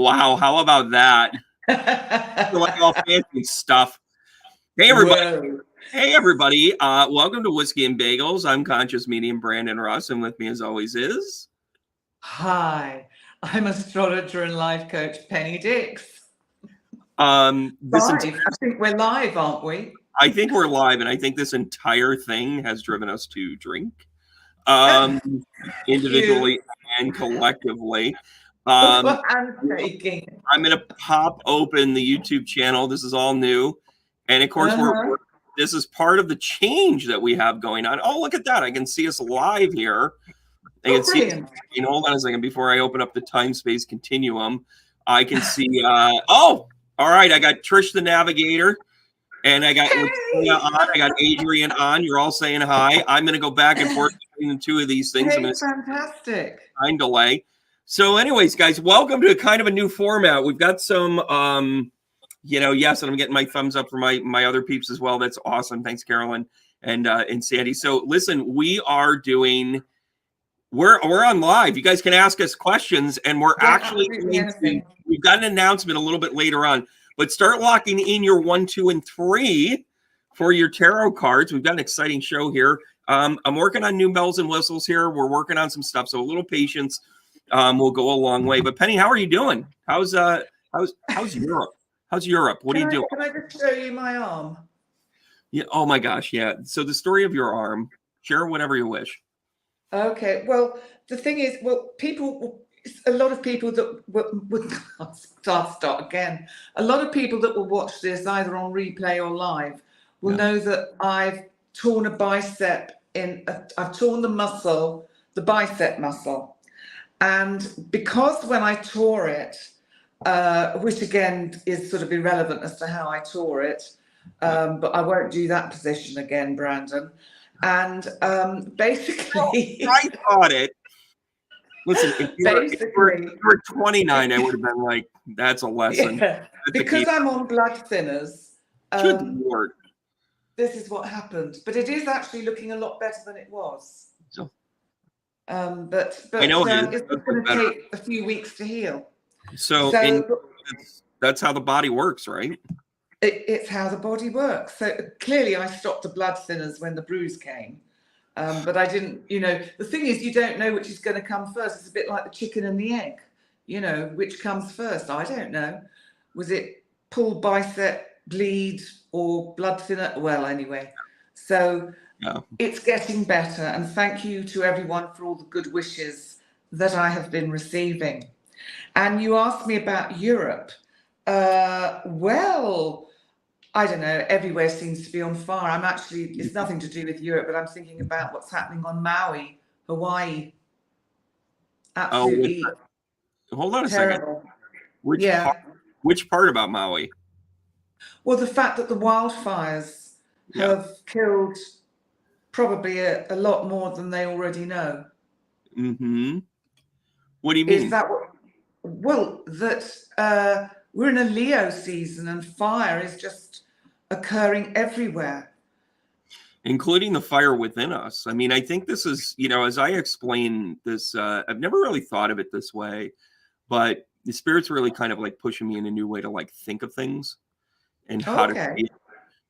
Wow, how about that? You're like all fancy stuff. Hey everybody. Whoa. Hey everybody. Welcome to Whiskey and Bagels. I'm Conscious Medium Brandon Russ, and with me as always is Hi, I'm astrologer and life coach Penny Dix. I think we're live, aren't we? I think we're live, and I think this entire thing has driven us to drink. Individually and collectively. I'm going to pop open the YouTube channel. This is all new. And of course, this is part of the change that we have going on. Oh, look at that. I can see us live here. I can see, hold on a second before I open up the time-space continuum. I can see, all right. I got Trish the Navigator. And I got Latoya on. I got Adrian on. You're all saying hi. I'm going to go back and forth between the two of these things. Hey, fantastic. Time delay. So anyways, guys, welcome to kind of a new format. We've got some, yes, and I'm getting my thumbs up for my other peeps as well. That's awesome. Thanks, Carolyn and Sandy. So listen, we're on live. You guys can ask us questions, and we're we've got an announcement a little bit later on. But start locking in your 1, 2, and 3 for your tarot cards. We've got an exciting show here. I'm working on new bells and whistles here. We're working on some stuff, so a little patience will go a long way. But Penny, how are you doing? How's Europe? How's Europe? What are you doing? Can I just show you my arm? Yeah. Oh my gosh. Yeah. So the story of your arm. Share whatever you wish. Okay. Well, the thing is, a lot of people that would start again. A lot of people that will watch this either on replay or live will know that I've torn a bicep I've torn the bicep muscle. And because when I tore it, which again is sort of irrelevant as to how I tore it, but I won't do that position again, Brandon. And basically... I thought it. Listen, if you were 29, I would have been like, that's a lesson. Yeah, because I'm on blood thinners. Good Lord. This is what happened. But it is actually looking a lot better than it was. So, but I know it's going to take a few weeks to heal. So that's how the body works, right? It's how the body works. So clearly I stopped the blood thinners when the bruise came. But I didn't, the thing is, you don't know which is going to come first. It's a bit like the chicken and the egg, which comes first. I don't know. Was it pull bicep, bleed, or blood thinner? Well, anyway. So It's getting better. And thank you to everyone for all the good wishes that I have been receiving. And you asked me about Europe. Well, I don't know, everywhere seems to be on fire. It's nothing to do with Europe, but I'm thinking about what's happening on Maui, Hawaii. Absolutely. Hold on a terrible. Second. Which part about Maui? Well, the fact that the wildfires have killed probably a lot more than they already know. Mm-hmm. What do you mean? Is that that we're in a Leo season and fire is just occurring everywhere, including the fire within us. I mean, I think this is, as I explain this, I've never really thought of it this way, but the spirit's really kind of like pushing me in a new way to like think of things and how to create.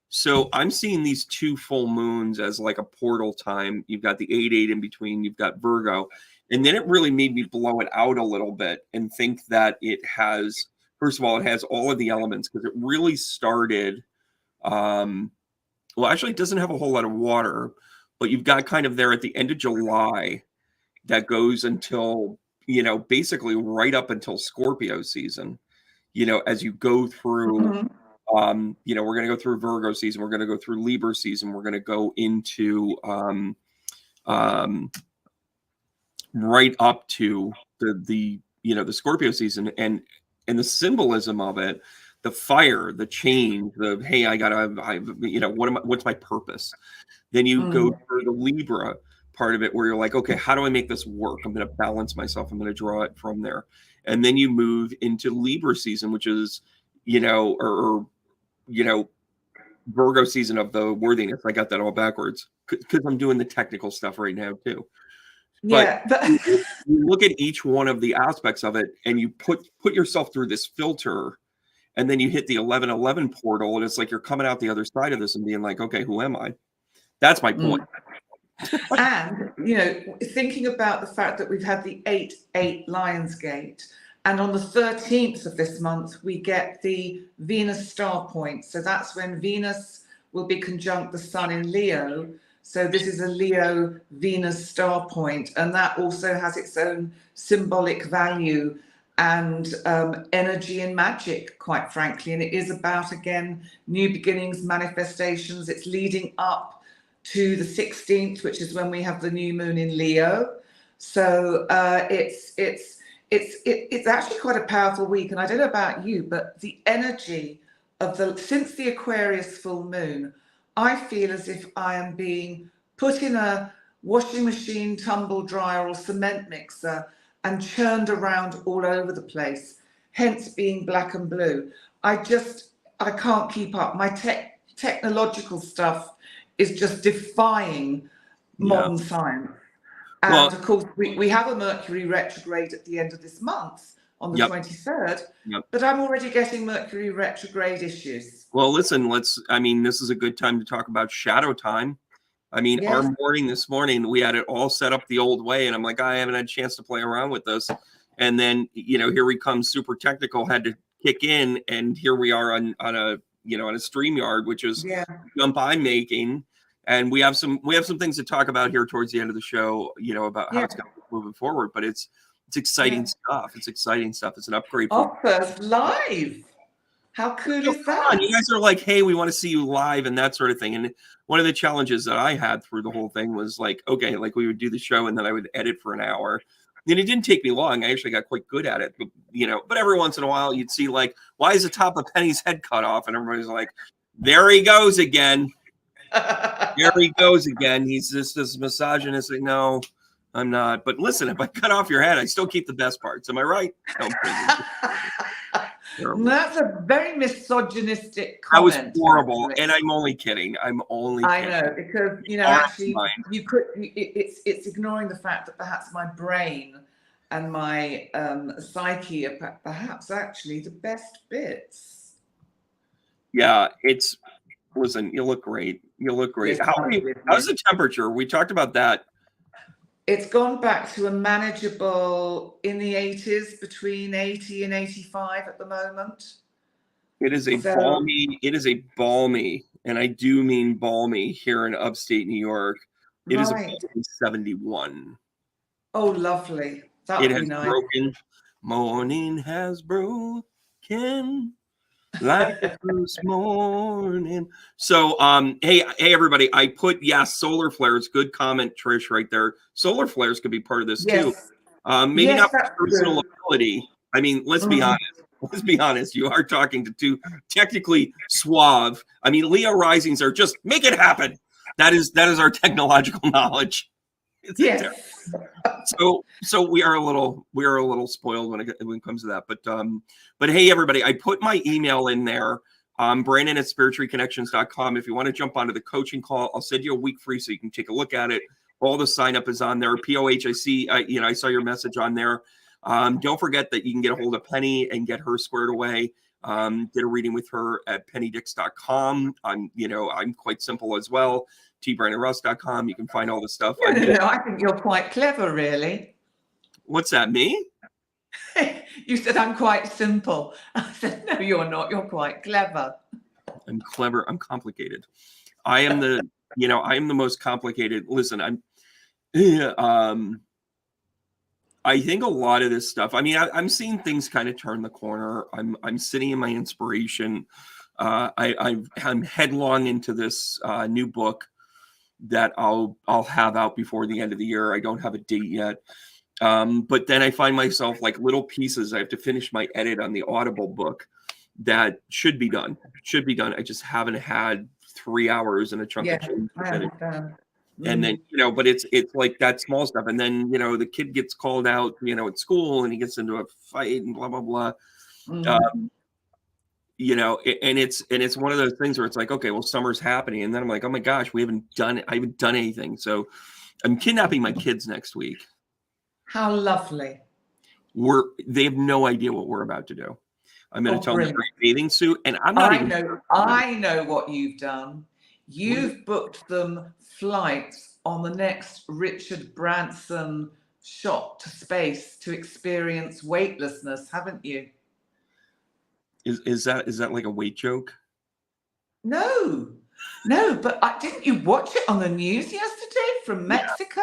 So I'm seeing these 2 full moons as like a portal time. You've got the 8/8 in between, you've got Virgo. And then it really made me blow it out a little bit and think that it has, first of all, it has all of the elements because it really started, well, actually it doesn't have a whole lot of water, but you've got kind of there at the end of July that goes until, basically right up until Scorpio season, as you go through, we're going to go through Virgo season. We're going to go through Libra season. We're going to go into, right up to the Scorpio season and the symbolism of it, the fire, the change, what's my purpose? Then you go through the Libra part of it where you're like, okay, how do I make this work? I'm going to balance myself. I'm going to draw it from there. And then you move into Libra season, which is, Virgo season of the worthiness. I got that all backwards because I'm doing the technical stuff right now too. But Yeah, but you look at each one of the aspects of it, and you put yourself through this filter, and then you hit the 1111 portal, and it's like you're coming out the other side of this and being like, okay, who am I? That's my point. And, you know, thinking about the fact that we've had the 8-8 Lionsgate, and on the 13th of this month, we get the Venus star point. So that's when Venus will be conjunct the Sun in Leo. So this is a Leo Venus star point, and that also has its own symbolic value and energy and magic, quite frankly. And it is about, again, new beginnings, manifestations. It's leading up to the 16th, which is when we have the new moon in Leo. So it's actually quite a powerful week. And I don't know about you, but the energy of since the Aquarius full moon, I feel as if I am being put in a washing machine, tumble dryer, or cement mixer and churned around all over the place, hence being black and blue. I can't keep up. My technological stuff is just defying modern science. And Well, of course, we have a Mercury retrograde at the end of this month on the 23rd, but I'm already getting Mercury retrograde issues. Well, listen, this is a good time to talk about shadow time. I mean, Yes. our morning this morning, we had it all set up the old way, and I'm like, I haven't had a chance to play around with this. And then, here we come, super technical, had to kick in, and here we are on a StreamYard, which is jump I'm making. And we have some things to talk about here towards the end of the show, about how it's going to be moving forward. But it's exciting stuff. It's exciting stuff. It's an upgrade. First live. How cool is that? You guys are like, hey, we want to see you live and that sort of thing. And one of the challenges that I had through the whole thing was like, okay, like we would do the show and then I would edit for an hour. And it didn't take me long. I actually got quite good at it. But every once in a while you'd see like, why is the top of Penny's head cut off? And everybody's like, there he goes again. There he goes again. He's just this misogynistic. No, I'm not. But listen, if I cut off your head, I still keep the best parts. Am I right? That's a very misogynistic comment. That was horrible, and I'm only kidding. I know, because actually, you could. It's ignoring the fact that perhaps my brain and my psyche are perhaps actually the best bits. Yeah, listen. You look great. You look great. How's the temperature? We talked about that. It's gone back to a manageable in the 80s, between 80 and 85 at the moment. It is a balmy, and I do mean balmy here in upstate New York. It is a balmy 71. Oh, lovely. That would be nice. Morning has broken like this morning. So, hey, everybody! I put solar flares. Good comment, Trish, right there. Solar flares could be part of this too. Maybe not personal ability. I mean, let's be honest. Let's be honest. You are talking to two technically suave. I mean, Leo risings are just make it happen. That is our technological knowledge. So we are a little spoiled when it comes to that. But hey, everybody, I put my email in there. Brandon at spiritreeconnections.com. If you want to jump onto the coaching call, I'll send you a week free so you can take a look at it. All the sign up is on there. POH, I see. I saw your message on there. Don't forget that you can get a hold of Penny and get her squared away. Did a reading with her at pennydix.com. I'm quite simple as well. tbrandonruss.com. You can find all the stuff. I think you're quite clever, really. What's that, me? You said I'm quite simple. I said, no, you're not. You're quite clever. I'm clever. I'm complicated. I am the most complicated. Listen, I think a lot of this stuff, I'm seeing things kind of turn the corner. I'm sitting in my inspiration. I'm headlong into this new book that I'll have out before the end of the year. I don't have a date yet. But then I find myself like little pieces. I have to finish my edit on the Audible book that should be done. I just haven't had 3 hours in a chunk of change. And then, but it's like that small stuff. And then, the kid gets called out, at school and he gets into a fight and blah, blah, blah. And it's one of those things where it's like, okay, well, summer's happening. And then I'm like, oh my gosh, I haven't done anything. So, I'm kidnapping my kids next week. How lovely. They have no idea what we're about to do. I'm going to tell them to bring a bathing suit, and I'm not even. I know what you've done. You've booked them flights on the next Richard Branson shot to space to experience weightlessness, haven't you? Is that like a weight joke? No, but didn't you watch it on the news yesterday from Mexico?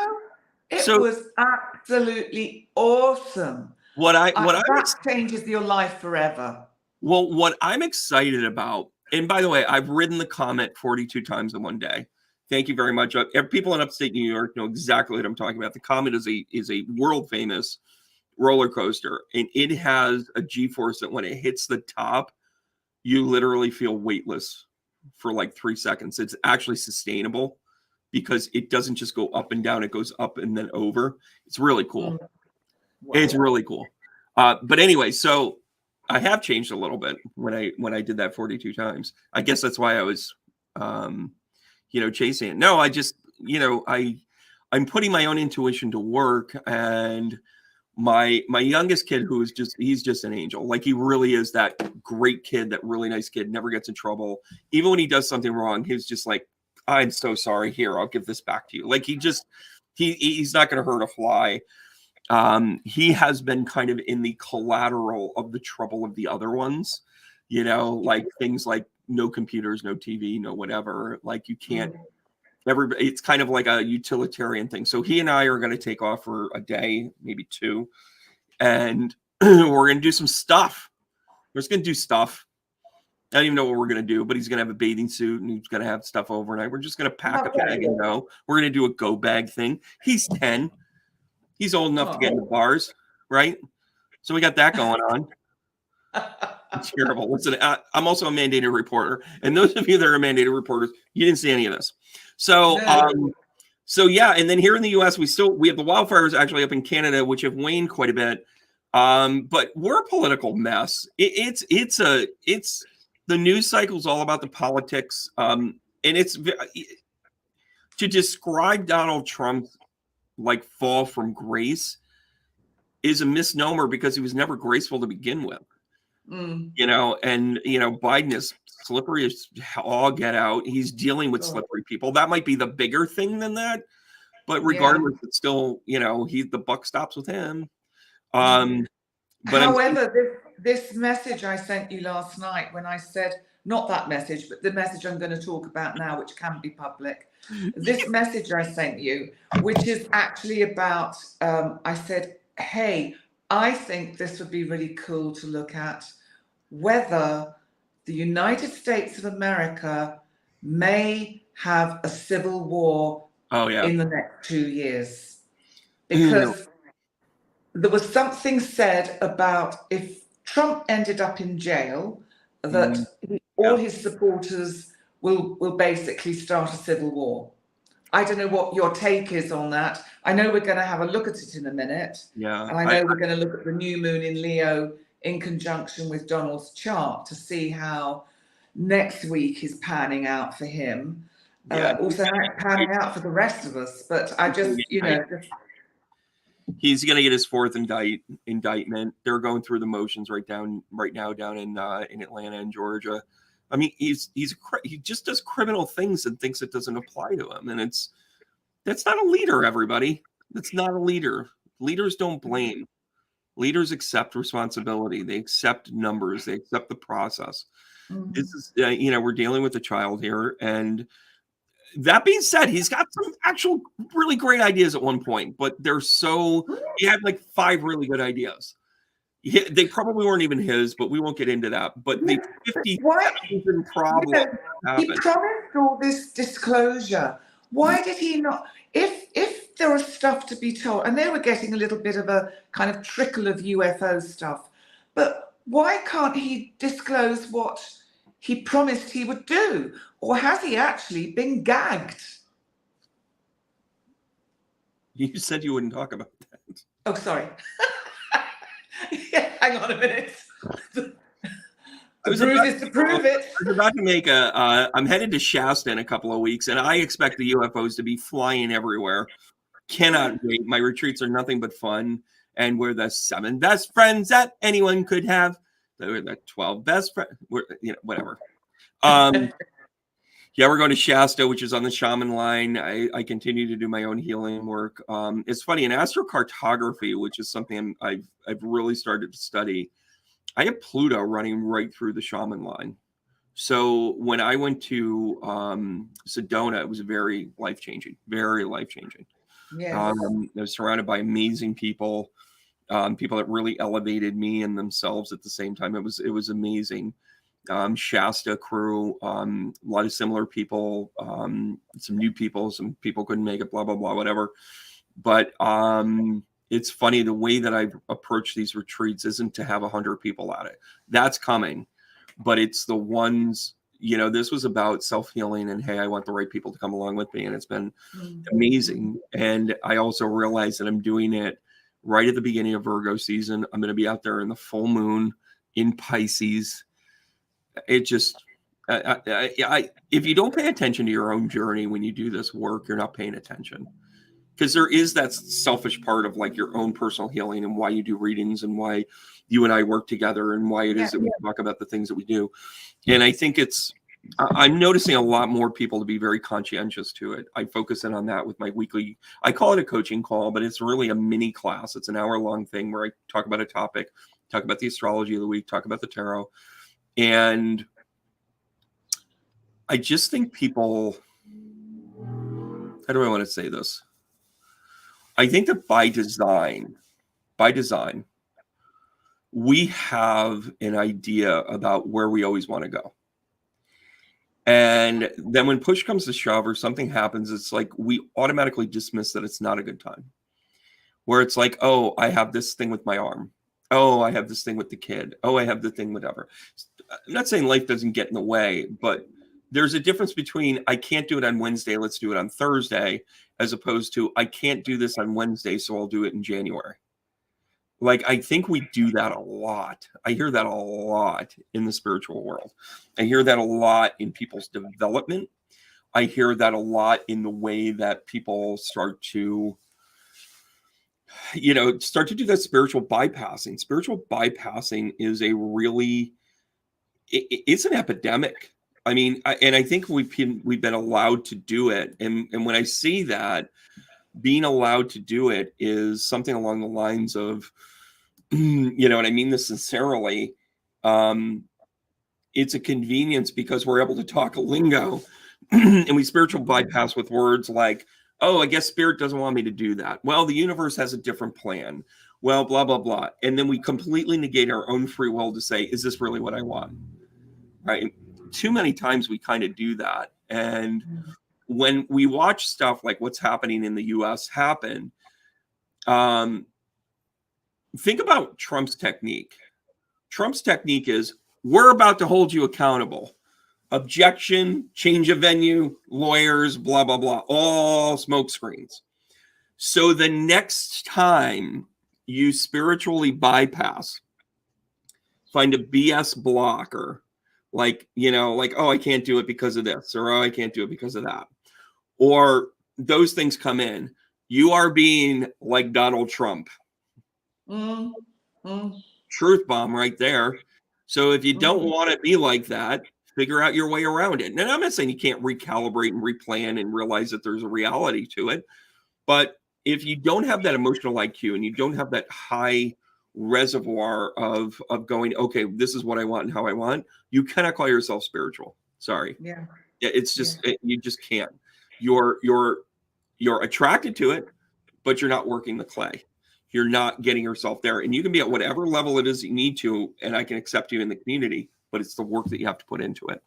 Yeah. It was absolutely awesome. That changes your life forever. Well, what I'm excited about, and by the way, I've ridden the Comet 42 times in one day. Thank you very much. People in upstate New York know exactly what I'm talking about. The Comet is a world famous roller coaster, and it has a G-force that when it hits the top, you literally feel weightless for like 3 seconds. It's actually sustainable because it doesn't just go up and down; it goes up and then over. It's really cool. Wow. It's really cool. But anyway, so I have changed a little bit when I did that 42 times. I guess that's why I was, chasing it. No, I just, I'm putting my own intuition to work, and my youngest kid, he's just an angel. Like, he really is that great kid, that really nice kid, never gets in trouble. Even when he does something wrong, he's just like, I'm so sorry. Here, I'll give this back to you. Like, he's not going to hurt a fly. He has been kind of in the collateral of the trouble of the other ones, like things like no computers, no TV, no whatever. Like, you can't. It's kind of like a utilitarian thing. So he and I are going to take off for a day, maybe 2, and we're going to do some stuff. We're just going to do stuff. I don't even know what we're going to do, but he's going to have a bathing suit and he's going to have stuff overnight. We're just going to pack a bag and go. We're going to do a go bag thing. He's 10. He's old enough to get into bars, right? So we got that going on. It's terrible. Listen, I'm also a mandated reporter, and those of you that are mandated reporters, you didn't see any of this. So, yeah. And then here in the U.S., we have the wildfires actually up in Canada, which have waned quite a bit. But we're a political mess. It's the news cycle is all about the politics. And it's to describe Donald Trump's like fall from grace is a misnomer, because he was never graceful to begin with. And Biden is slippery as all get out. He's dealing with slippery people. That might be the bigger thing than that, but regardless, it's still, the buck stops with him. But however, this message I sent you last night, when I said, not that message, but the message I'm going to talk about now, which can be public, this message I sent you, which is actually about, I said, hey, I think this would be really cool to look at whether the United States of America may have a civil war in the next 2 years. Because there was something said about if Trump ended up in jail, that all his supporters will basically start a civil war. I don't know what your take is on that. I know we're going to have a look at it in a minute. Yeah. And I know we're going to look at the new moon in Leo in conjunction with Donald's chart to see how next week is panning out for him. Also how it's panning out for the rest of us. But I just, he's going to get his 4th indictment. They're going through the motions right now down in Atlanta and Georgia. I mean, he just does criminal things and thinks it doesn't apply to him. And that's not a leader, everybody. That's not a leader. Leaders don't blame. Leaders accept responsibility. They accept numbers. They accept the process. This is, we're dealing with a child here. And that being said, he's got some actual really great ideas at one point, but he had like 5 really good ideas. They probably weren't even his, but we won't get into that. But the 50,000 problems he promised all this disclosure. Why did he not? If there was stuff to be told, and they were getting a little bit of a kind of trickle of UFO stuff, but why can't he disclose what he promised he would do? Or has he actually been gagged? You said you wouldn't talk about that. Oh, sorry. Hang on a minute. I was about to make I'm headed to Shasta in a couple of weeks, and I expect the UFOs to be flying everywhere. Cannot wait. My retreats are nothing but fun. And we're the 7 best friends that anyone could have. We're the 12 best friends. We're, whatever. Yeah, we're going to Shasta, which is on the shaman line. I continue to do my own healing work. It's funny, in astrocartography, which is something I've really started to study, I have Pluto running right through the shaman line. So when I went to Sedona, it was very life-changing, very life-changing. Yes. I was surrounded by amazing people, people that really elevated me and themselves at the same time. It was amazing. Shasta crew, a lot of similar people, some new people, some people couldn't make it, blah, blah, blah, whatever. But it's funny, the way that I've approached these retreats isn't to have 100 people at it. That's coming. But it's the ones, this was about self-healing and, hey, I want the right people to come along with me. And it's been amazing. And I also realized that I'm doing it right at the beginning of Virgo season. I'm going to be out there in the full moon in Pisces. It just, if you don't pay attention to your own journey when you do this work, you're not paying attention. Because there is that selfish part of like your own personal healing and why you do readings and why you and I work together and why it is that we talk about the things that we do. And I think I'm noticing a lot more people to be very conscientious to it. I focus in on that with my weekly, I call it a coaching call, but it's really a mini class. It's an hour-long thing where I talk about a topic, talk about the astrology of the week, talk about the tarot. And I just think people, how do I want to say this? I think that by design, we have an idea about where we always want to go. And then when push comes to shove or something happens, it's like we automatically dismiss that it's not a good time. Where it's like, oh, I have this thing with my arm. Oh, I have this thing with the kid. Oh, I have the thing, whatever. I'm not saying life doesn't get in the way, but there's a difference between I can't do it on Wednesday, let's do it on Thursday, as opposed to I can't do this on Wednesday, so I'll do it in January. Like, I think we do that a lot. I hear that a lot in the spiritual world. I hear that a lot in people's development. I hear that a lot in the way that people start to do that spiritual bypassing. Spiritual bypassing is it's an epidemic. I mean, I think we've been allowed to do it. And when I see that, being allowed to do it is something along the lines of, and I mean this sincerely, it's a convenience because we're able to talk a lingo and we spiritual bypass with words like, oh, I guess spirit doesn't want me to do that. Well, the universe has a different plan. Well, blah, blah, blah. And then we completely negate our own free will to say, is this really what I want? Right? Too many times we kind of do that. And when we watch stuff like what's happening in the US happen, think about Trump's technique. Trump's technique is, we're about to hold you accountable. Objection, change of venue, lawyers, blah, blah, blah, all smoke screens. So the next time you spiritually bypass, find a BS blocker, like, oh, I can't do it because of this, or oh, I can't do it because of that. Or those things come in. You are being like Donald Trump. Truth bomb right there. So if you don't want to be like that, figure out your way around it. And I'm not saying you can't recalibrate and replan and realize that there's a reality to it. But if you don't have that emotional IQ and you don't have that high reservoir of going, okay, this is what I want and how I want, you cannot call yourself spiritual. Sorry. Yeah. It's just, you just can't. You're attracted to it, but you're not working the clay. You're not getting yourself there. And you can be at whatever level it is you need to, and I can accept you in the community, but it's the work that you have to put into it.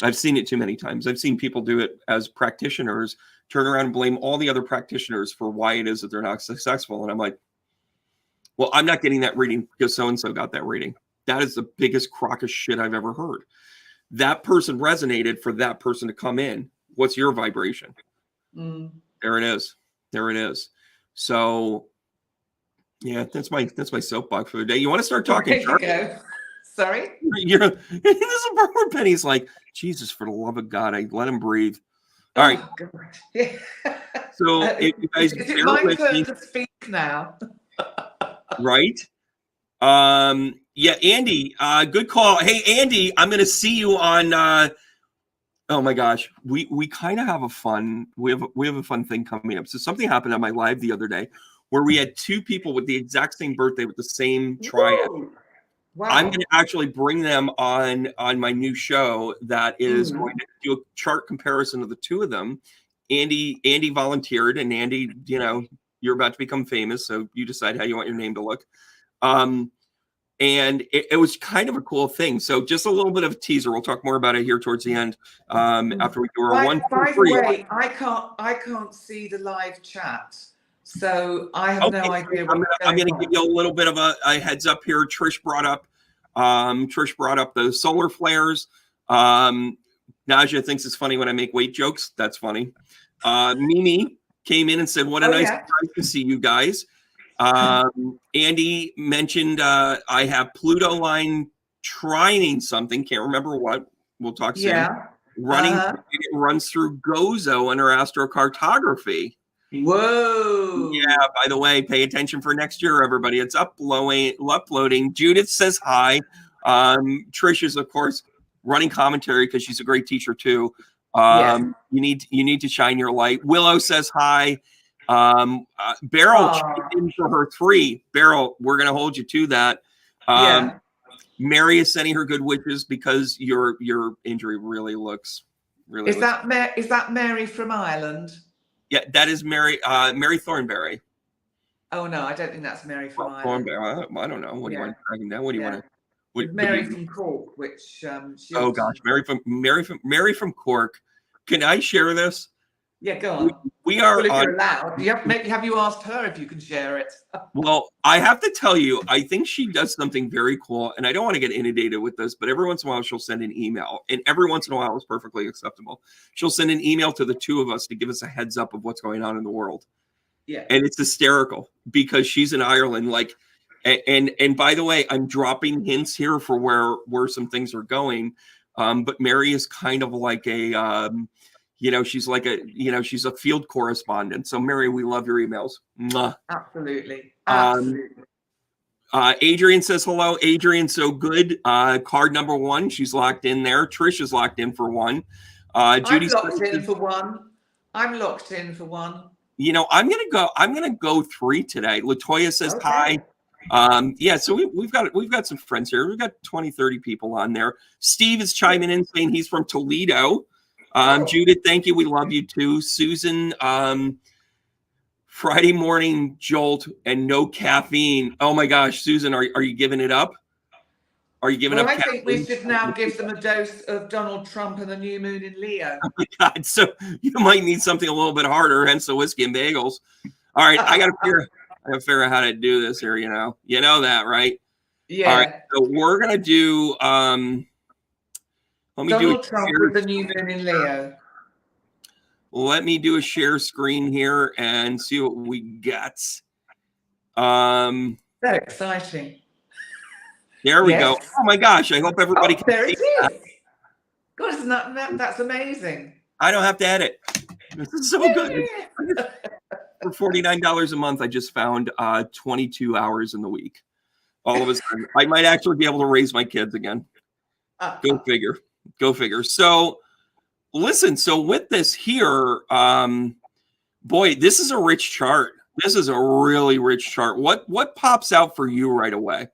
I've seen it too many times. I've seen people do it as practitioners, turn around and blame all the other practitioners for why it is that they're not successful. And I'm like, well, I'm not getting that reading because so-and-so got that reading. That is the biggest crock of shit I've ever heard. That person resonated for that person to come in. What's your vibration? There it is. There it is. So yeah, that's my soapbox for the day. You want to start talking? There you go. Sorry? This is Barbara Penny's like, Jesus, for the love of God, I let him breathe. All right. Oh, God. Yeah. So if you guys Is it bear my with turn me, to speak now? right? Yeah, Andy, good call. Hey, Andy, I'm going to see you on. Oh my gosh, we kind of have a fun. We have a fun thing coming up. So something happened on my live the other day where we had two people with the exact same birthday with the same triad. Whoa. I'm going Wow. to actually bring them on my new show that is going to do a chart comparison of the two of them. Andy volunteered, and Andy, you know, you're about to become famous, so you decide how you want your name to look. And it was kind of a cool thing. So just a little bit of a teaser. We'll talk more about it here towards the end after we do our By, one, two, by the three. way, I can't see the live chat, so I have no Okay, idea I'm what's gonna going give on. you a little bit of a heads up here. Trish brought up the solar flares. Naja thinks it's funny when I make weight jokes. That's funny. Mimi came in and said, "What a nice surprise to see you guys." Andy mentioned I have Pluto line trining something. Can't remember what. We'll talk soon. Yeah. Running it runs through Gozo under astrocartography. Whoa. Yeah, by the way, pay attention for next year, everybody. It's uploading. Judith says hi. Trish is, of course, running commentary because she's a great teacher too. Yes. You need to shine your light. Willow says hi. Beryl in for her 3. Beryl, we're gonna hold you to that. Yeah. Mary is sending her good wishes because your injury really looks Is that Mary from Ireland? Yeah, that is Mary Thornberry. Oh no, I don't think that's Mary from Ireland. Thornberry. I don't know. What do you want to drag him down? What do you want to? Mary from Cork, which she oh gosh, Mary from Cork. Can I share this? Yeah, go on. We are well, if on. You're allowed. Have you asked her if you can share it? Well, I have to tell you, I think she does something very cool, and I don't want to get inundated with this, but every once in a while she'll send an email, and every once in a while it's perfectly acceptable. She'll send an email to the two of us to give us a heads up of what's going on in the world. Yeah. And it's hysterical because she's in Ireland, like, and by the way, I'm dropping hints here for where some things are going. But Mary is kind of like a, she's like she's a field correspondent. So Mary, we love your emails. Mwah. Absolutely. Adrian says hello. Adrian, so good. Card number 1, she's locked in there. Trish is locked in for 1. Judy, I'm locked in for 1. I'm locked in for 1. I'm gonna go 3 today. Latoya says hi. Yeah, so we've got some friends here. We've got 20, 30 people on there. Steve is chiming in saying he's from Toledo. Judith, thank you. We love you too. Susan, Friday morning jolt and no caffeine. Oh my gosh, Susan, are you giving it up? Are you giving up caffeine? I think we should now give them a dose of Donald Trump and the new moon in Leo. Oh my God, so you might need something a little bit harder, hence the whiskey and bagels. All right, I gotta figure out how to do this here. You know that, right? Yeah. All right, so we're gonna do. Let me Donald Trump with the new moon in Leo. Let me do a share screen here and see what we got. So exciting. There we go. Oh my gosh! I hope everybody can there see it that. is. God, isn't that's amazing? I don't have to edit. This is so good. For $49 a month, I just found 22 hours in the week. All of a sudden, I might actually be able to raise my kids again. Go figure. Go figure. So, listen. So with this here, boy, this is a rich chart. This is a really rich chart. What pops out for you right away?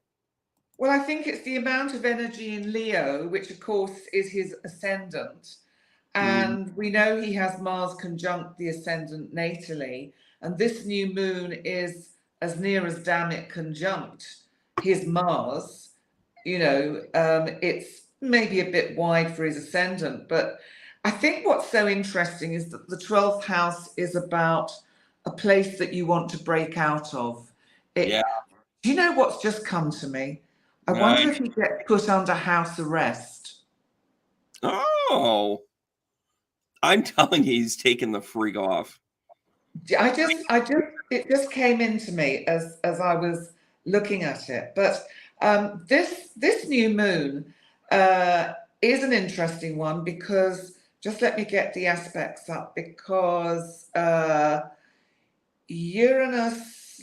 Well, I think it's the amount of energy in Leo, which of course is his ascendant. And we know he has Mars conjunct the ascendant natally. And this new moon is as near as damn it conjunct his Mars. It's maybe a bit wide for his ascendant. But I think what's so interesting is that the 12th house is about a place that you want to break out of. Do you know what's just come to me? I wonder if he gets put under house arrest. Oh, I'm telling you, he's taking the freak off. It just came into me as I was looking at it. But this new moon is an interesting one because Just let me get the aspects up, because Uranus,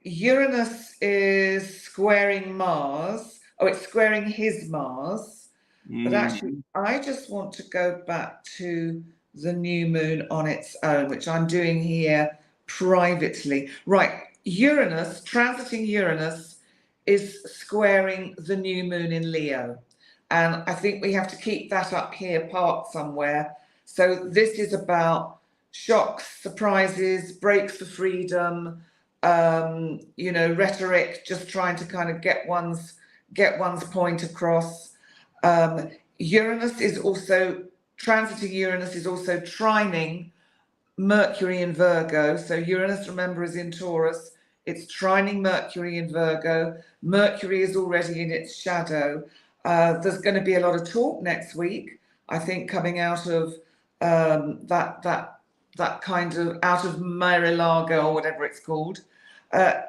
Uranus is squaring Mars. Oh, it's squaring his Mars. But actually, I just want to go back to the new moon on its own, which I'm doing here privately. Right, Uranus, transiting Uranus, is squaring the new moon in Leo. And I think we have to keep that up here parked somewhere. So this is about shocks, surprises, breaks for freedom, rhetoric, just trying to kind of get one's point across. Uranus is also transiting. Uranus is also trining Mercury in Virgo. So Uranus, remember, is in Taurus. It's trining Mercury in Virgo. Mercury is already in its shadow. There's going to be a lot of talk next week, I think, coming out of that kind of out of Mar-a-Lago or whatever it's called.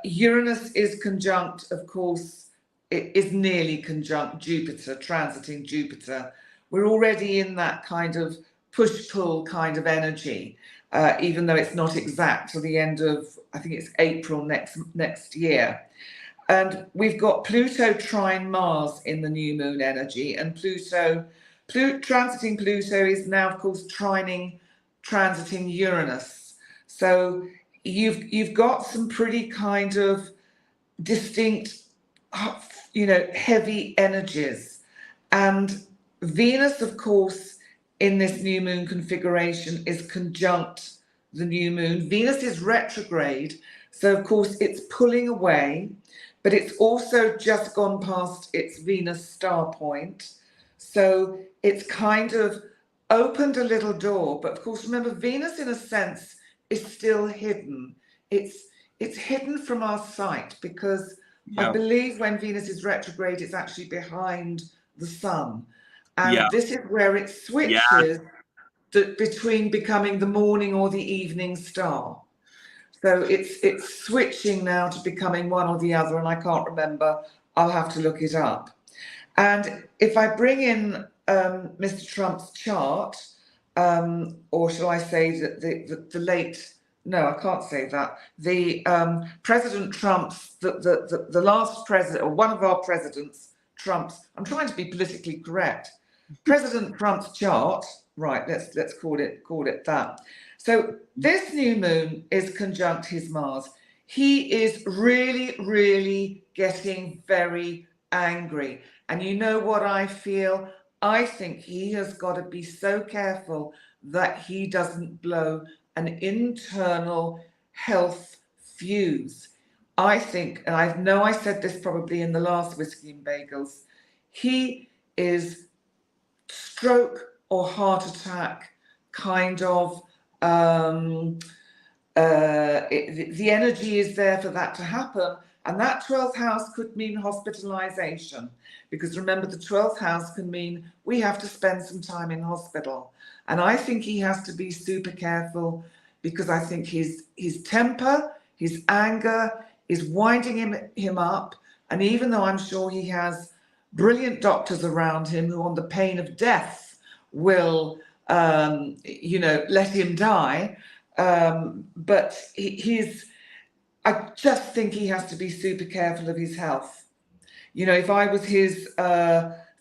Uranus is conjunct, of course, it is nearly conjunct Jupiter, transiting Jupiter. We're already in that kind of push-pull kind of energy, even though it's not exact till the end of, I think it's April next year. And we've got Pluto trine Mars in the new moon energy, and transiting Pluto is now, of course, transiting Uranus. So you've got some pretty kind of distinct, heavy energies. And Venus, of course, in this new moon configuration is conjunct the new moon. Venus is retrograde, so of course it's pulling away, but it's also just gone past its Venus star point. So it's kind of opened a little door, but of course, remember, Venus in a sense is still hidden. It's hidden from our sight, because I believe when Venus is retrograde, it's actually behind the sun. And this is where it switches between becoming the morning or the evening star. So it's switching now to becoming one or the other, and I can't remember. I'll have to look it up. And if I bring in Mr. Trump's chart, or shall I say that the late, no, I can't say that. The President Trump's, the last president, or one of our presidents, Trump's, I'm trying to be politically correct. President Trump's chart, right, let's call it that. So this new moon is conjunct his Mars. He is really, really getting very angry. And you know what I feel? I think he has got to be so careful that he doesn't blow an internal health fuse. I think, and I know I said this probably in the last Whiskey and Bagels, he is stroke or heart attack kind of, the energy is there for that to happen. And that 12th house could mean hospitalization, because remember, the 12th house can mean we have to spend some time in hospital. And I think he has to be super careful, because I think his temper, his anger is winding him up. And even though I'm sure he has brilliant doctors around him who, on the pain of death, will, let him die, but I just think he has to be super careful of his health. If I was his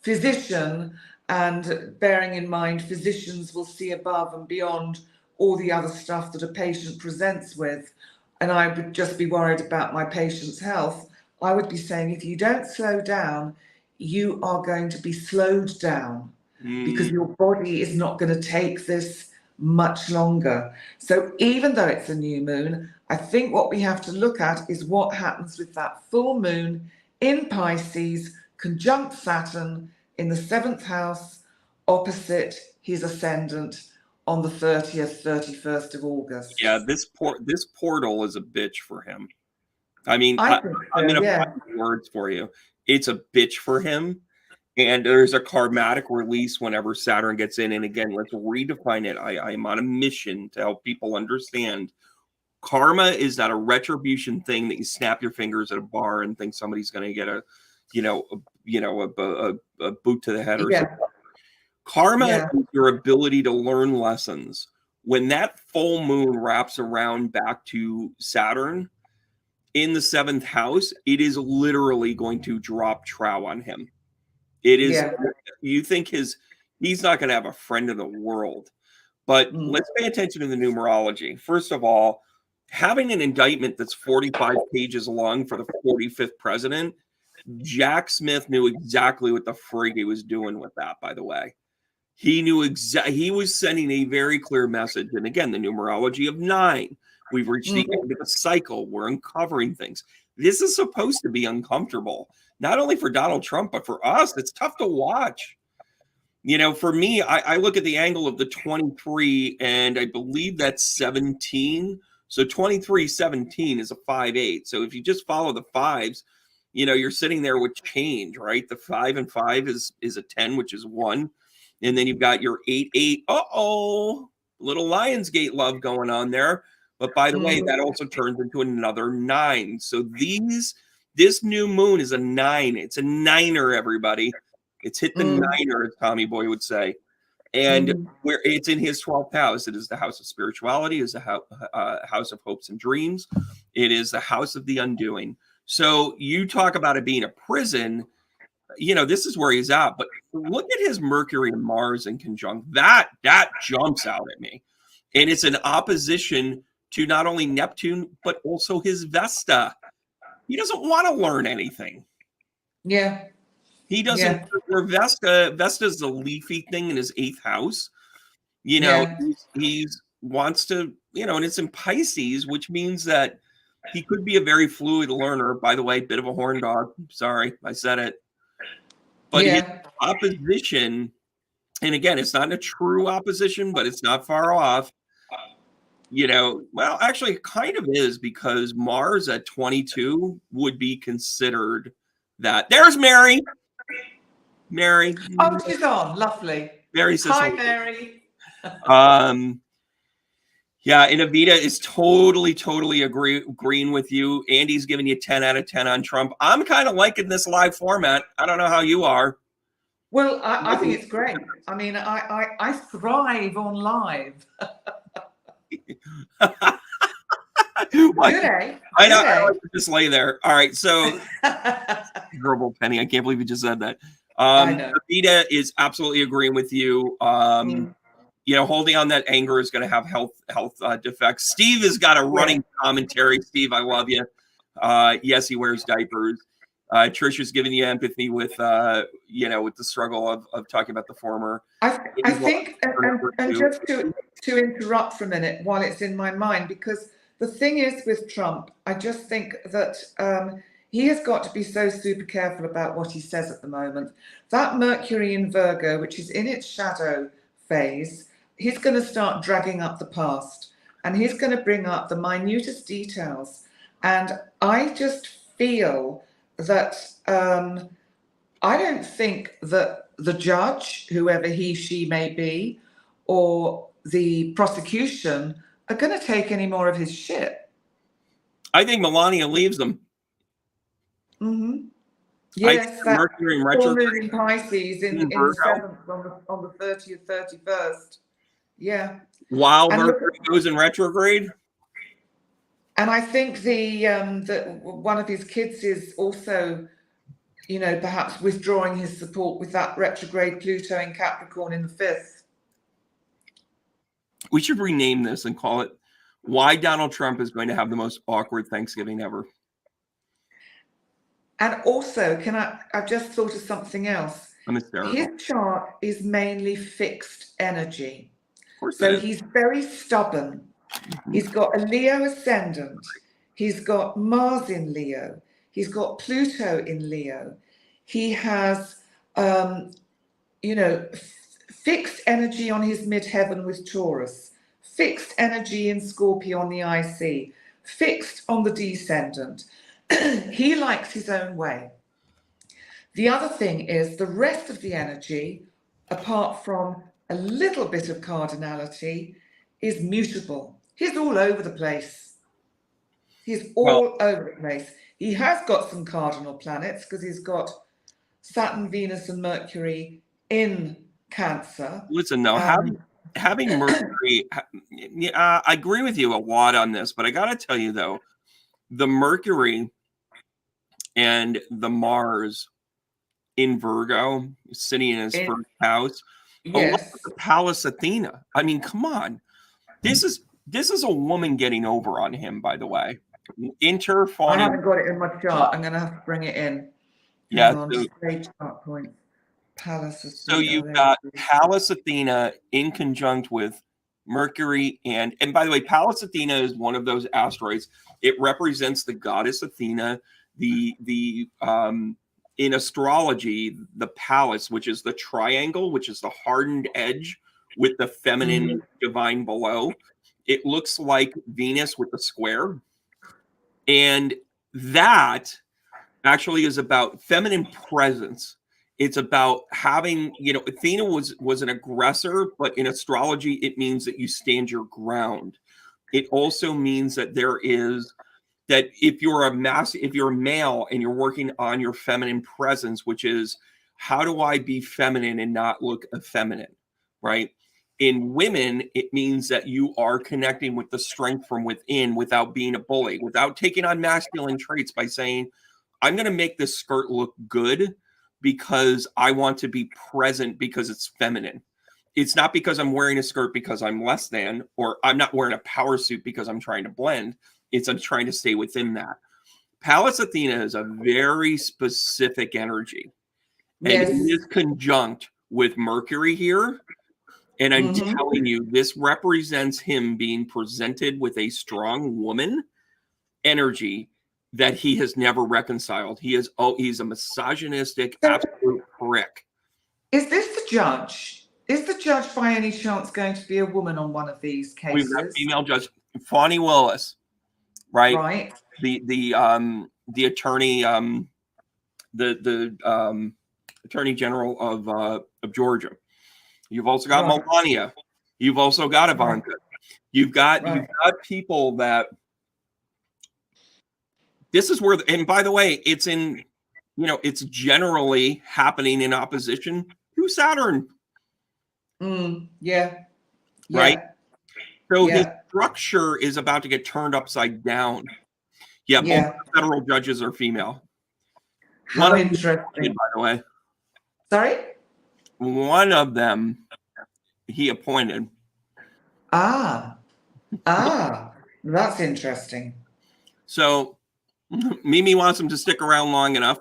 physician, and bearing in mind physicians will see above and beyond all the other stuff that a patient presents with, and I would just be worried about my patient's health, I would be saying, if you don't slow down, you are going to be slowed down, because your body is not going to take this much longer. So even though it's a new moon, I think what we have to look at is what happens with that full moon in Pisces, conjunct Saturn in the 7th house, opposite his ascendant on the 30th, 31st of August. Yeah, this portal is a bitch for him. I mean, I think I'm so, going to find words for you. It's a bitch for him. And there's a karmatic release whenever Saturn gets in. And again, let's redefine it. I am on a mission to help people understand. Karma is not a retribution thing that you snap your fingers at a bar and think somebody's going to get a boot to the head or something. Yeah. Karma Yeah. is your ability to learn lessons. When that full moon wraps around back to Saturn in the 7th house, it is literally going to drop trow on him. It is, Yeah. you think he's not going to have a friend in the world. But let's pay attention to the numerology. First of all, having an indictment that's 45 pages long for the 45th president, Jack Smith knew exactly what the frig he was doing with that, by the way. He knew he was sending a very clear message. And again, the numerology of 9. We've reached the end of the cycle. We're uncovering things. This is supposed to be uncomfortable, not only for Donald Trump, but for us. It's tough to watch. For me, I look at the angle of the 23, and I believe that's 17. So 23, 17 is a 5-8. So if you just follow the fives, you're sitting there with change, right? The 5 and 5 is a 10, which is 1. And then you've got your 8, 8. Little Lionsgate love going on there. But by the way, that also turns into another 9. So this new moon is a 9. It's a niner, everybody. It's hit the niner, as Tommy Boy would say. And where it's in his 12th house, it is the house of spirituality, it is the house of hopes and dreams. It is the house of the undoing. So you talk about it being a prison, this is where he's at. But look at his Mercury and Mars in conjunct. That jumps out at me. And it's an opposition to not only Neptune, but also his Vesta. He doesn't want to learn anything. Yeah. He doesn't. Where Vesta's the leafy thing in his 8th house. He wants to, and it's in Pisces, which means that he could be a very fluid learner. By the way, bit of a horn dog. Sorry, I said it. But his opposition, and again, it's not a true opposition, but it's not far off. Well, actually, it kind of is, because Mars at 22 would be considered that. There's Mary. Mary. Oh, she's on. Lovely. Mary says hi, Mary. Yeah, and Avita is totally agreeing with you. Andy's giving you 10 out of 10 on Trump. I'm kind of liking this live format. I don't know how you are. Well, I think it's great. I mean, I thrive on live. Good, eh? I know. I like to just lay there. All right, so verbal Penny. I can't believe you just said that. Avita is absolutely agreeing with you. Holding on that anger is going to have health defects. Steve has got a running commentary. Steve, I love you. Yes, he wears diapers. Trisha's giving you empathy with with the struggle of talking about the former. I think, and just to interrupt for a minute while it's in my mind, because the thing is with Trump, I just think that he has got to be so super careful about what he says at the moment. That Mercury in Virgo, which is in its shadow phase, he's going to start dragging up the past, and he's going to bring up the minutest details. And I just feel that I don't think that the judge, whoever he, she may be, or the prosecution are going to take any more of his shit. I think Melania leaves them. Yes, that Mercury in retrograde in Pisces in the 7th on the 30th, 31st. Yeah. While Mercury goes in retrograde. And I think that one of his kids is also, perhaps withdrawing his support with that retrograde Pluto in Capricorn in the 5th. We should rename this and call it "Why Donald Trump is Going to Have the Most Awkward Thanksgiving Ever." And also, I've just thought of something else. I'm hysterical. His chart is mainly fixed energy. Of course So he's very stubborn. He's got a Leo ascendant. He's got Mars in Leo. He's got Pluto in Leo. He has, fixed energy on his midheaven with Taurus, fixed energy in Scorpio on the IC, fixed on the descendant. He likes his own way. The other thing is the rest of the energy, apart from a little bit of cardinality, is mutable. He's all over the place. He's all over the place. he has got some cardinal planets because he's got Saturn, Venus, and Mercury in Cancer. Listen, though, having Mercury, yeah, I agree with you a lot on this, but I got to tell you, though, the Mercury and the Mars in Virgo, sitting in his first house, along with Yes. the Pallas Athena. I mean, come on. This is a woman getting over on him, by the way. I haven't got it in my chart. I'm going to have to bring it in. Yeah. Hang on, display chart points. Pallas Athena. So you've got Pallas Athena in conjunct with Mercury, and by the way, Pallas Athena is one of those asteroids. It represents the goddess Athena. In astrology, the Pallas, which is the triangle, which is the hardened edge with the feminine divine below, it looks like Venus with the square, and that actually is about feminine presence. It's about having, Athena was an aggressor, but in astrology, it means that you stand your ground. It also means that if you're a male and you're working on your feminine presence, which is how do I be feminine and not look effeminate, right? In women, it means that you are connecting with the strength from within without being a bully, without taking on masculine traits by saying, I'm going to make this skirt look good because I want to be present because it's feminine. It's not because I'm wearing a skirt because I'm less than, or I'm not wearing a power suit because I'm trying to blend. I'm trying to stay within that. Pallas Athena is a very specific energy. And it is conjunct with Mercury here. And I'm telling you, this represents him being presented with a strong woman energy that he has never reconciled. He's a misogynistic, absolute prick. Is this the judge? Is the judge by any chance going to be a woman on one of these cases? We've got female judge, Fani Willis, right? Right. The attorney, the attorney general of Georgia. You've also got Melania. You've also got Ivanka. You've got people that. This is where, and by the way, it's generally happening in opposition to Saturn. Yeah. Right. So his structure is about to get turned upside down. Yeah. Both federal judges are female. How interesting. By the way. Sorry? One of them he appointed. That's interesting. So Mimi wants him to stick around long enough,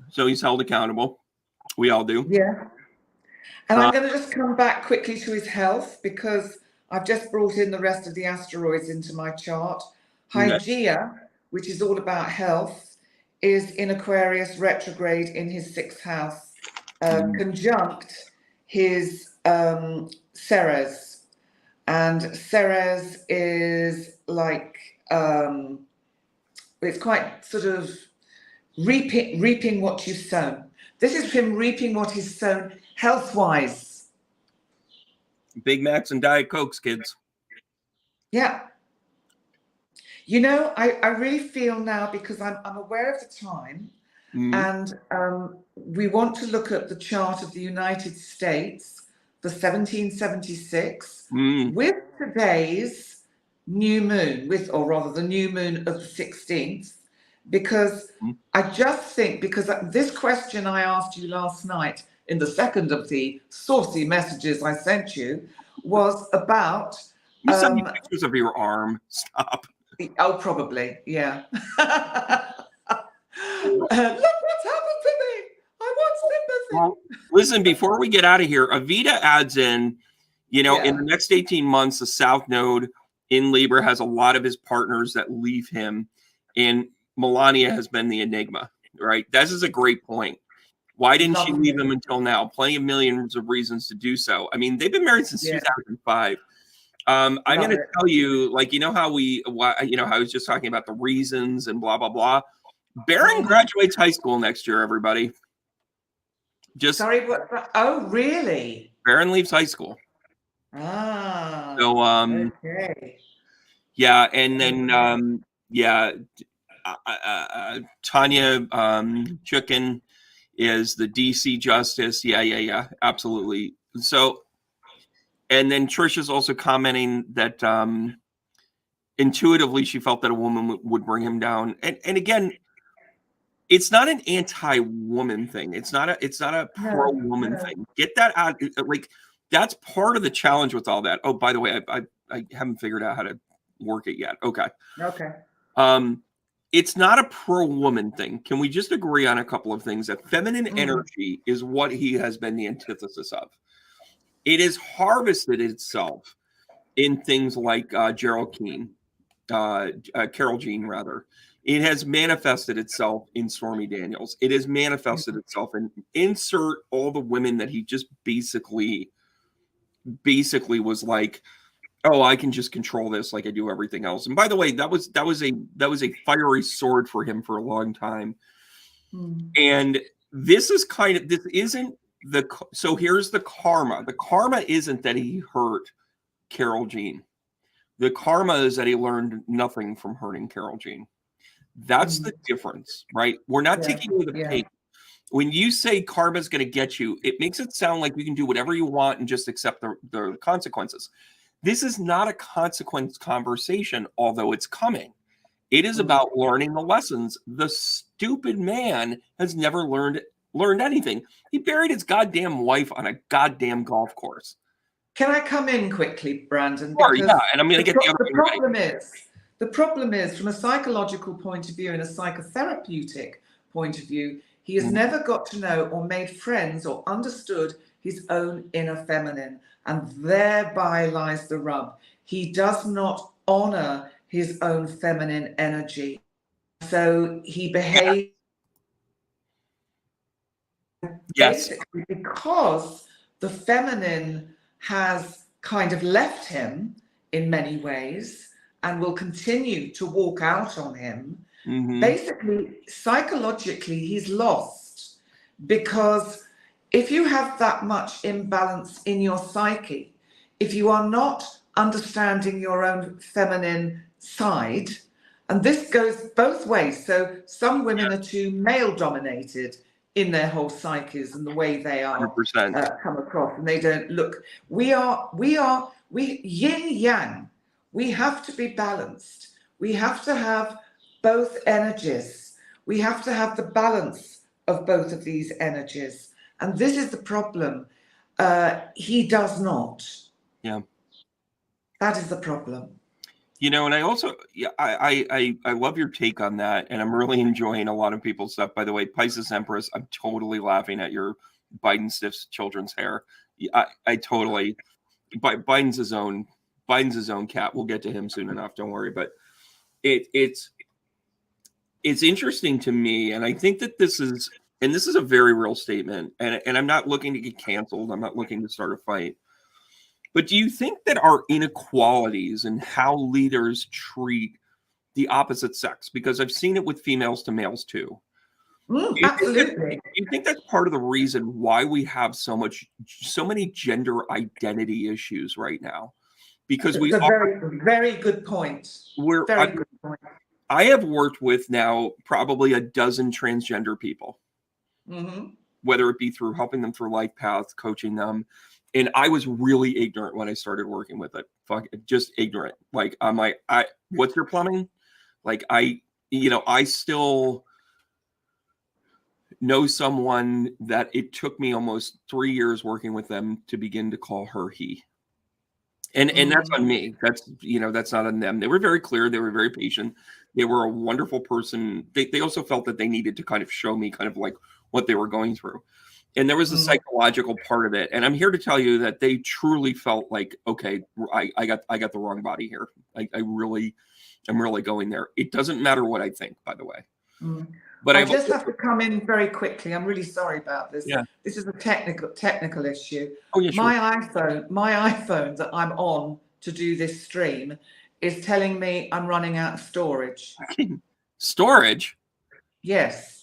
so he's held accountable. We all do. Yeah. And I'm going to just come back quickly to his health because I've just brought in the rest of the asteroids into my chart. Hygeia, which is all about health, is in Aquarius retrograde in his 6th house, conjunct his Ceres. And Ceres is like, it's quite sort of reaping what you've sown. This is him reaping what he's sown health-wise. Big Macs and Diet Cokes, kids. Yeah. I really feel now, because I'm aware of the time, and we want to look at the chart of the United States for 1776 with today's new moon, or rather the new moon of the 16th, because I just think, because this question I asked you last night in the second of the saucy messages I sent you was about... You sent me pictures of your arm. Stop. Oh, probably, yeah. Look what's happened to me. I want sympathy. Well, listen, before we get out of here, Avita adds in, in the next 18 months, the South Node in Libra has a lot of his partners that leave him, and Melania has been the enigma, right? This is a great point. Why didn't she leave him until now? Plenty of millions of reasons to do so. I mean, they've been married since 2005. I'm going to tell you, how I was just talking about the reasons and blah, blah, blah. Barron graduates high school next year, everybody. Sorry, what? Oh, really? Barron leaves high school. So, okay. Yeah, and then, Tanya Chukin is the DC justice. Yeah, absolutely. So, and then Trisha's also commenting that intuitively she felt that a woman would bring him down. And again, it's not an anti-woman thing. It's not a pro-woman thing. Get that out. Like, that's part of the challenge with all that. Oh, by the way, I haven't figured out how to work it yet. Okay. It's not a pro-woman thing. Can we just agree on a couple of things? That feminine energy is what he has been the antithesis of. It has harvested itself in things like Carol Jean, rather. It has manifested itself in Stormy Daniels. It has manifested itself in insert all the women that he just basically was like, oh, I can just control this like I do everything else. And by the way, that was a fiery sword for him for a long time. And this isn't so here's the karma. The karma isn't that he hurt Carol Jean. The karma is that he learned nothing from hurting Carol Jean. That's the difference, right? We're not taking away the pain. When you say karma is going to get you, it makes it sound like you can do whatever you want and just accept the consequences. This is not a consequence conversation, although it's coming. It is about learning the lessons. The stupid man has never learned anything. He buried his goddamn wife on a goddamn golf course. Can I come in quickly, Brandon? Sure, yeah, and I'm going to get the other. The problem is, from a psychological point of view and a psychotherapeutic point of view, he has never got to know or made friends or understood his own inner feminine, and thereby lies the rub. He does not honor his own feminine energy, so he behaves basically because the feminine has kind of left him in many ways and will continue to walk out on him. Basically, psychologically, he's lost, because if you have that much imbalance in your psyche, if you are not understanding your own feminine side, and this goes both ways. So some women are too male dominated in their whole psyches and the way they are come across, and they don't look. We yin yang. We have to be balanced. We have to have both energies. We have to have the balance of both of these energies. And this is the problem. He does not. Yeah. That is the problem. And I also, I love your take on that. And I'm really enjoying a lot of people's stuff. By the way, Pisces Empress, I'm totally laughing at your Biden stiffs children's hair. I totally, Biden's his own cat. We'll get to him soon enough. Don't worry. But it's interesting to me. And I think that this is a very real statement. And I'm not looking to get canceled. I'm not looking to start a fight. But do you think that our inequalities and how leaders treat the opposite sex, because I've seen it with females to males too. Absolutely. Do you think that's part of the reason why we have so many gender identity issues right now? Because it's very good point. Good point. I have worked with now probably a dozen transgender people, whether it be through helping them through life paths, coaching them. And I was really ignorant when I started working with it. Just ignorant. Like, I'm like, what's your plumbing? Like, I still know someone that it took me almost 3 years working with them to begin to call her he. And that's on me. That's not on them. They were very clear. They were very patient. They were a wonderful person. They also felt that they needed to kind of show me kind of like what they were going through. And there was a psychological part of it. And I'm here to tell you that they truly felt like, okay, I got the wrong body here. I'm really going there. It doesn't matter what I think, by the way. But I just have to come in very quickly. I'm really sorry about this. Yeah. This is a technical issue. Oh, yeah, sure. My iPhone that I'm on to do this stream is telling me I'm running out of storage. Storage? Yes.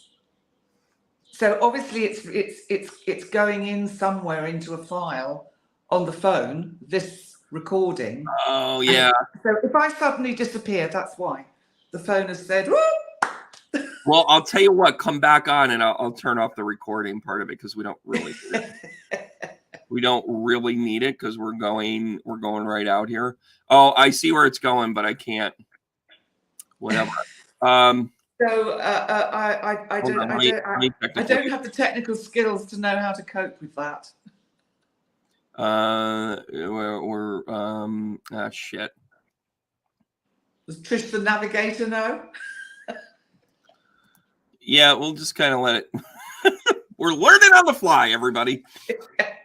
So obviously it's going in somewhere into a file on the phone, this recording. Oh, yeah. So if I suddenly disappear, that's why. The phone has said, whoop, Well, I'll tell you what, come back on and I'll turn off the recording part of it because we don't really need it because we're going right out here. Oh, I see where it's going, but I can't. Whatever. So I don't have the technical skills to know how to cope with that. Shit. Does Trish the navigator know? Yeah, we'll just kind of let it. We're learning on the fly, everybody.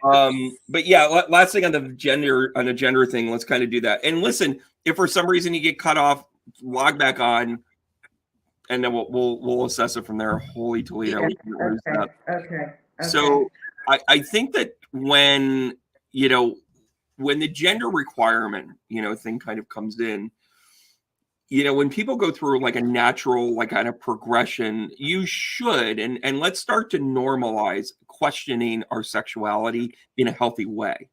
But yeah, last thing on the gender thing, let's kind of do that. And listen, if for some reason you get cut off, log back on, and then we'll assess it from there. Holy Toledo, Yeah, we can lose that. Okay. So I think that when the gender requirement thing kind of comes in, when people go through like a natural like kind of progression, you should and let's start to normalize questioning our sexuality in a healthy way.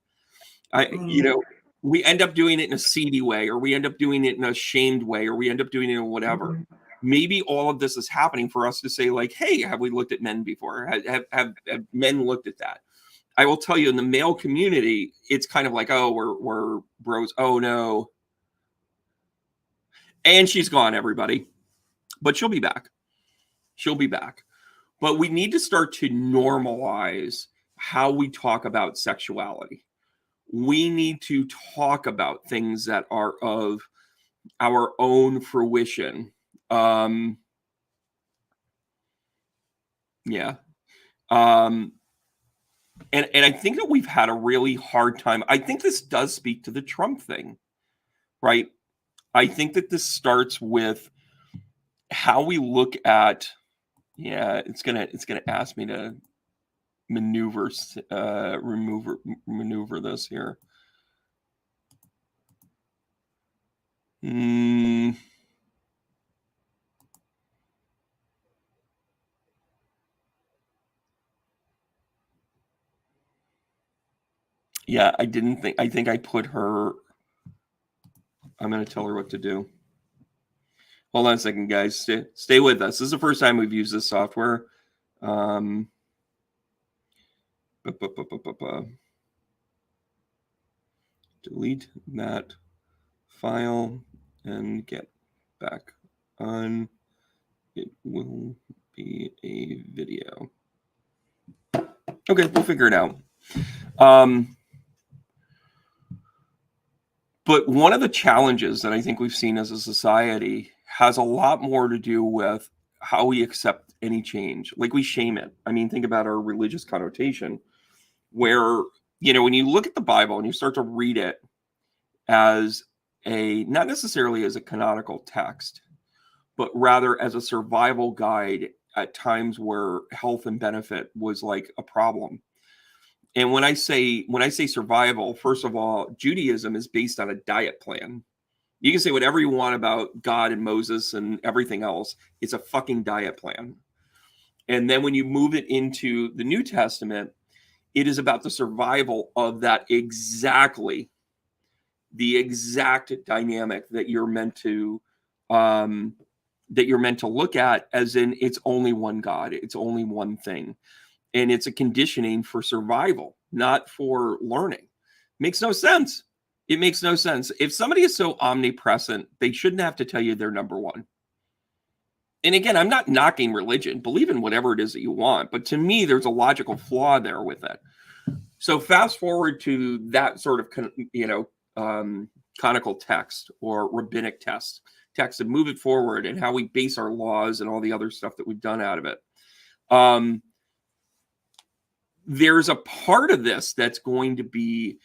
We end up doing it in a seedy way, or we end up doing it in a shamed way, or we end up doing it in whatever. Maybe all of this is happening for us to say like, hey, have we looked at men before? Have men looked at that? I will tell you, in the male community, it's kind of like, oh, we're bros. Oh no. And she's gone, everybody. But she'll be back. But we need to start to normalize how we talk about sexuality. We need to talk about things that are of our own fruition. Yeah. And I think that we've had a really hard time. I think this does speak to the Trump thing, right? I think that this starts with how we look at. Yeah, it's gonna ask me to maneuver this here. Yeah, I think I put her. I'm going to tell her what to do. Hold on a second, guys. Stay with us. This is the first time we've used this software. Delete that file and get back on. It will be a video. Okay, we'll figure it out. But one of the challenges that I think we've seen as a society has a lot more to do with how we accept any change. Like we shame it. I mean, think about our religious connotation, where, when you look at the Bible and you start to read it as not necessarily as a canonical text, but rather as a survival guide at times where health and benefit was like a problem. And when I say survival, first of all, Judaism is based on a diet plan. You can say whatever you want about God and Moses and everything else. It's a fucking diet plan. And then when you move it into the New Testament, it is about the survival of that the exact dynamic that you're meant to look at, as in it's only one God, it's only one thing. And it's a conditioning for survival, not for learning. Makes no sense. It makes no sense. If somebody is so omnipresent, they shouldn't have to tell you they're number one. And again, I'm not knocking religion. Believe in whatever it is that you want. But to me, there's a logical flaw there with it. So fast forward to that sort of, canonical text or rabbinic text and move it forward, and how we base our laws and all the other stuff that we've done out of it. There's a part of this that's going to be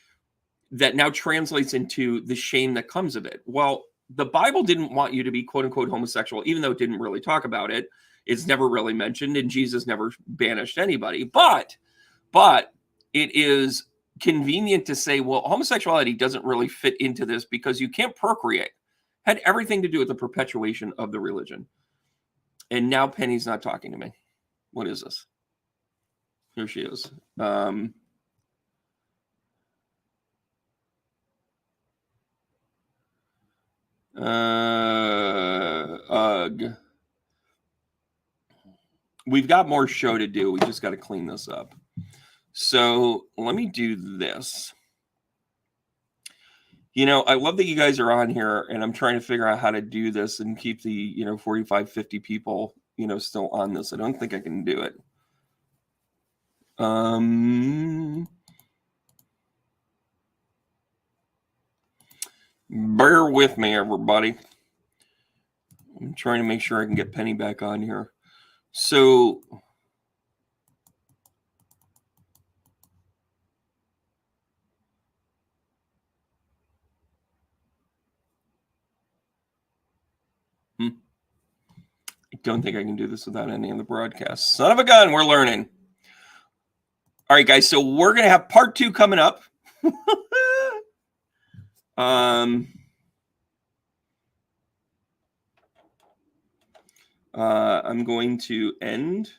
that now translates into the shame that comes of it. Well, the Bible didn't want you to be quote unquote homosexual, even though it didn't really talk about it. It's never really mentioned, and Jesus never banished anybody. But it is convenient to say, well, homosexuality doesn't really fit into this because you can't procreate. Had everything to do with the perpetuation of the religion. And now Penny's not talking to me. What is this? Here she is. Ugh. we've got more show to do. We just got to clean this up. So let me do this. I love that you guys are on here, and I'm trying to figure out how to do this and keep the 45, 50 people still on this. I don't think I can do it. Bear with me, everybody. I'm trying to make sure I can get Penny back on here. So I don't think I can do this without ending the broadcast. Son of a gun, we're learning. All right, guys, so we're going to have part 2 coming up. I'm going to end,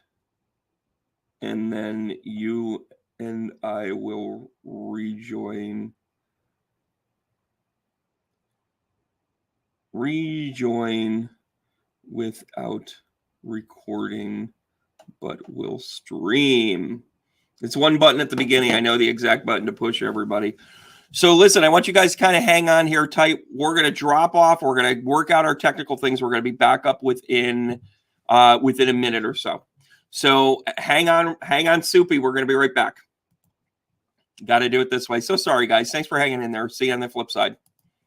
and then you and I will rejoin without recording, but we'll stream. It's one button at the beginning. I know the exact button to push, everybody. So listen, I want you guys to kind of hang on here tight. We're going to drop off. We're going to work out our technical things. We're going to be back up within a minute or so. So hang on, Soupy. We're going to be right back. Got to do it this way. So sorry, guys. Thanks for hanging in there. See you on the flip side.